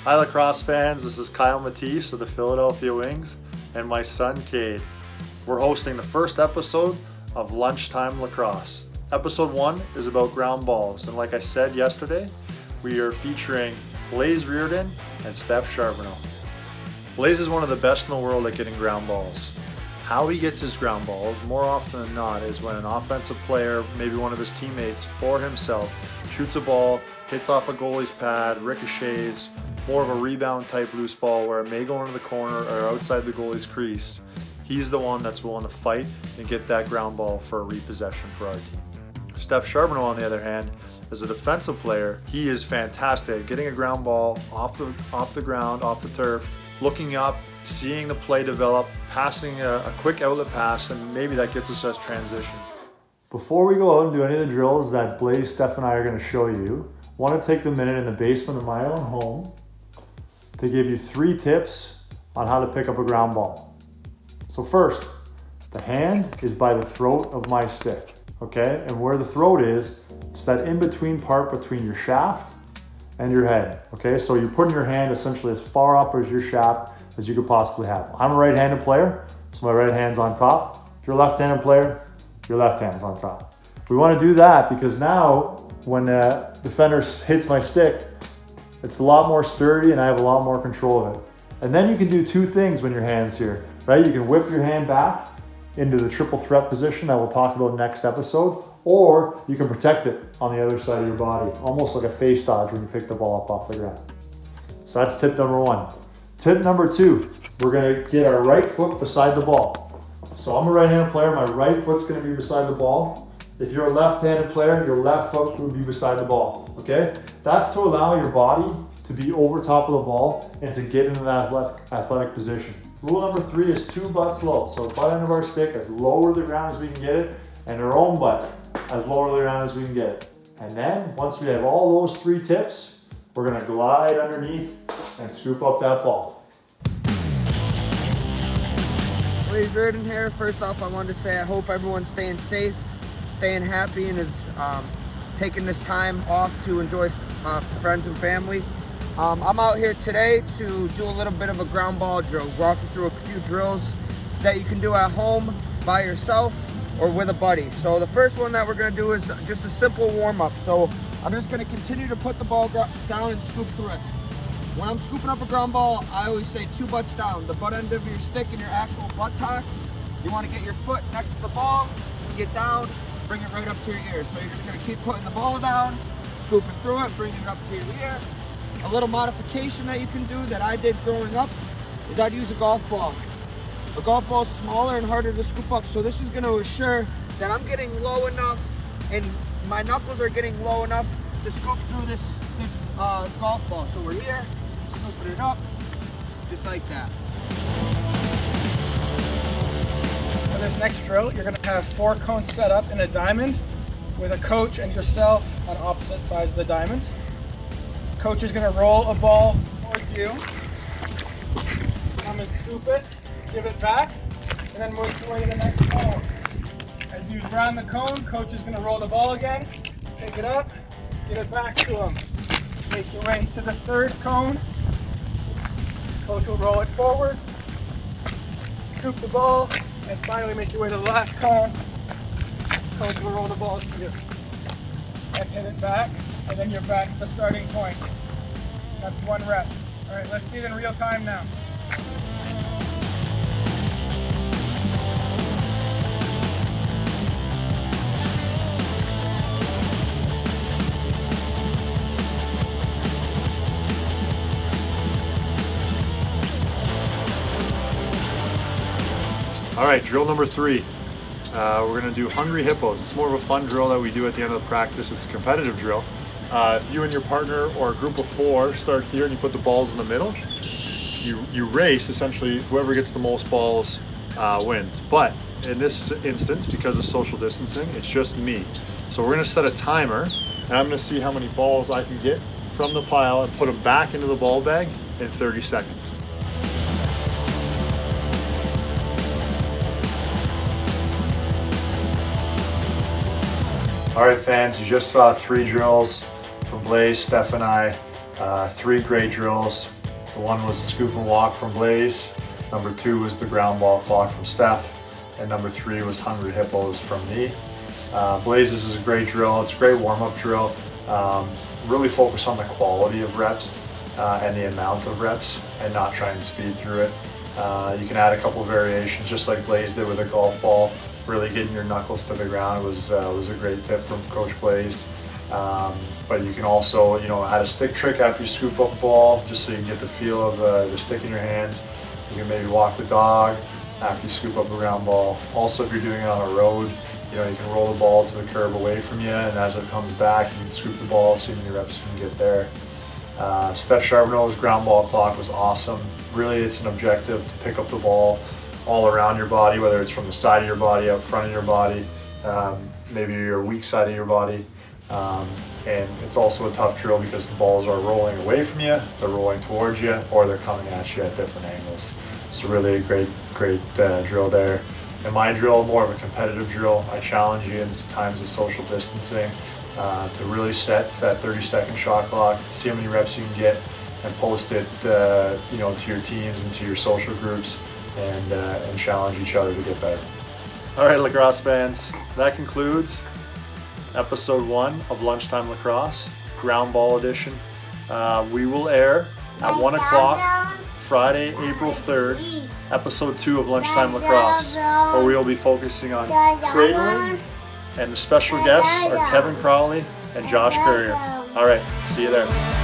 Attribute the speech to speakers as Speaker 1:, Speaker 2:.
Speaker 1: Hi lacrosse fans, this is Kiel Matisz of the Philadelphia Wings and my son Cade. We're hosting the first episode of Lunchtime Lacrosse. Episode 1 is about ground balls, and like I said yesterday, we are featuring Riorden and Steph Charbonneau. Blaze is one of the best in the world at getting ground balls. How he gets his ground balls, more often than not, is when an offensive player, maybe one of his teammates or himself, shoots a ball, hits off a goalie's pad, ricochets, more of a rebound type loose ball where it may go into the corner or outside the goalie's crease. He's the one that's willing to fight and get that ground ball for a repossession for our team. Steph Charbonneau, on the other hand, as a defensive player, he is fantastic at getting a ground ball off the ground, off the turf, looking up, seeing the play develop, passing a quick outlet pass, and maybe that gets us as transition. Before we go out and do any of the drills that Blaze, Steph, and I are going to show you, I want to take the minute in the basement of my own home to give you 3 tips on how to pick up a ground ball. So first, the hand is by the throat of my stick, okay? And where the throat is, it's that in-between part between your shaft and your head, okay? So you're putting your hand essentially as far up as your shaft as you could possibly have. I'm a right-handed player, so my right hand's on top. If you're a left-handed player, your left hand's on top. We want to do that because now when a defender hits my stick, it's a lot more sturdy and I have a lot more control of it. And then you can do 2 things when your hand's here, right? You can whip your hand back into the triple threat position that we'll talk about next episode, or you can protect it on the other side of your body, almost like a face dodge when you pick the ball up off the ground. So that's tip number 1. Tip number 2, we're gonna get our right foot beside the ball. So I'm a right-handed player, my right foot's gonna be beside the ball. If you're a left-handed player, your left foot would be beside the ball, okay? That's to allow your body to be over top of the ball and to get into that athletic position. Rule number 3 is 2 butts low. So the butt end of our stick as lower to the ground as we can get it, and our own butt as lower to the ground as we can get it. And then, once we have all those 3 tips, we're gonna glide underneath and scoop up that ball.
Speaker 2: Blaze Riorden here. First off, I wanted to say I hope everyone's staying safe, staying happy, and is taking this time off to enjoy friends and family. I'm out here today to do a little bit of a ground ball drill, walk you through a few drills that you can do at home by yourself or with a buddy. So the first one that we're going to do is just a simple warm-up. So I'm just going to continue to put the ball down and scoop through it. When I'm scooping up a ground ball, I always say 2 butts down, the butt end of your stick and your actual buttocks. You want to get your foot next to the ball, get down, bring it right up to your ear. So you're just going to keep putting the ball down, scooping through it, bringing it up to your ear. A little modification that you can do that I did growing up is I'd use a golf ball. A golf ball is smaller and harder to scoop up, so this is going to assure that I'm getting low enough and my knuckles are getting low enough to scoop through this golf ball. So we're here, scooping it up, just like that.
Speaker 3: For this next drill, you're going to have 4 cones set up in a diamond with a coach and yourself on opposite sides of the diamond. Coach is going to roll a ball towards you. Come and scoop it, give it back, and then move your way to the next cone. As you round the cone, coach is going to roll the ball again, pick it up, give it back to him. Make your way to the 3rd cone. Coach will roll it forward, scoop the ball, and finally make your way to the last cone. Coach will roll the ball to you and hit it back, and then you're back at the starting point. That's 1 rep. All right, let's see it in real time now.
Speaker 1: All right, drill number 3. We're gonna do Hungry Hippos. It's more of a fun drill that we do at the end of the practice. It's a competitive drill. If you and your partner or a group of 4 start here and you put the balls in the middle, you race, essentially whoever gets the most balls wins. But in this instance, because of social distancing, it's just me. So we're gonna set a timer and I'm gonna see how many balls I can get from the pile and put them back into the ball bag in 30 seconds. All right, fans, you just saw 3 drills from Blaze, Steph, and I. 3 great drills. The one was scoop and walk from Blaze. Number 2 was the ground ball clock from Steph. And number 3 was Hungry Hippos from me. Blaze, this is a great drill. It's a great warm-up drill. Really focus on the quality of reps and the amount of reps, and not try and speed through it. You can add a couple variations, just like Blaze did with a golf ball. Really getting your knuckles to the ground was a great tip from Coach Blaze. But you can also, add a stick trick after you scoop up the ball, just so you can get the feel of the stick in your hands. You can maybe walk the dog after you scoop up a ground ball. Also, if you're doing it on a road, you can roll the ball to the curb away from you, and as it comes back, you can scoop the ball, see how many reps you can get there. Steph Charbonneau's ground ball clock was awesome. Really, it's an objective to pick up the ball all around your body, whether it's from the side of your body, out front of your body, maybe your weak side of your body. And it's also a tough drill because the balls are rolling away from you, they're rolling towards you, or they're coming at you at different angles. So really a great drill there. In my drill, more of a competitive drill, I challenge you in times of social distancing to really set that 30-second shot clock, see how many reps you can get, and post it to your teams and to your social groups, and challenge each other to get better. All right, lacrosse fans, that concludes episode 1 of Lunchtime Lacrosse, ground ball edition. We will air at 1 o'clock Friday, April 3rd, episode 2 of Lunchtime Lacrosse, where we will be focusing on cradling, and the special guests are Kevin Crowley and Josh Courier. All right, see you there.